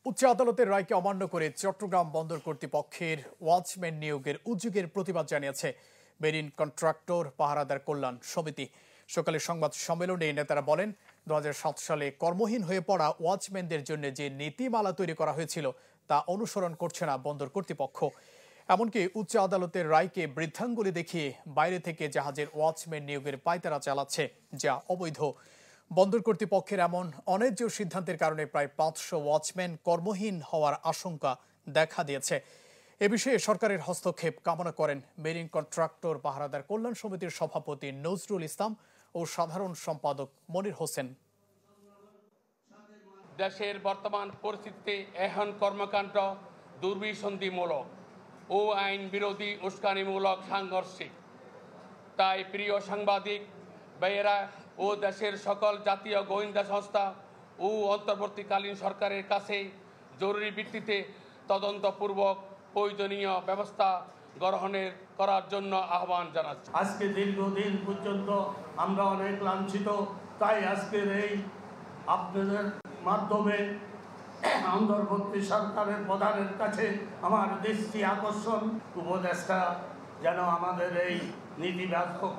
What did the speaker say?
উচ্চ আদালতের রায়কে অমান্য করে চট্টগ্রাম বন্দর কর্তৃপক্ষের ওয়াচম্যান নিয়োগের উদ্যোগের প্রতিবাদ জানিয়েছে মেরিন কন্ট্রাক্টর পাহারাদার কল্যাণ সমিতি। সকালে সংবাদ সম্মেলনে নেতারা বলেন, 2007 সালে কর্মহীন হয়ে পড়া ওয়াচম্যানদের জন্য যে নীতিমালা তৈরি করা হয়েছিল তা অনুসরণ করছে না বন্দর কর্তৃপক্ষ। এমনকি উচ্চ আদালতের রায়কে বৃদ্ধাঙ্গুলি দেখিয়ে বাইরে থেকে জাহাজের ওয়াচম্যান নিয়োগের পায়তারা চালাচ্ছে, যা অবৈধ। বন্দর কর্তৃপক্ষের এমন অন্যায্য সিদ্ধান্তের কারণে প্রায় 500 ওয়াচম্যান কর্মহীন হওয়ার আশঙ্কা দেখা দিয়েছে। এ বিষয়ে সরকারের হস্তক্ষেপ কামনা করেন মেরিন কন্ট্রাক্টর পাহারাদার কল্যাণ সমিতির সভাপতি নজরুল ইসলাম ও সাধারণ সম্পাদক মনির হোসেন। দেশের বর্তমান পরিস্থিতিতে এখন কর্মকাণ্ড দুর্বিসন্ধিমূলক ও আইন বিরোধী উস্কানিমূলক সাংঘর্ষিক। তাই প্রিয় সাংবাদিক ভাইয়েরা ও দেশের সকল জাতীয় গোয়েন্দা সংস্থা ও অন্তর্বর্তীকালীন সরকারের কাছে জরুরি ভিত্তিতে তদন্তপূর্বক প্রয়োজনীয় ব্যবস্থা গ্রহণের করার জন্য আহ্বান জানাচ্ছি। আজকে দীর্ঘদিন পর্যন্ত আমরা অনেক লাঞ্ছিত, তাই আজকের এই আপনাদের মাধ্যমে অন্তর্বর্তী সরকারের প্রধানের কাছে আমার দৃষ্টি আকর্ষণ, উপদেষ্টা যেন আমাদের এই নীতিবাচক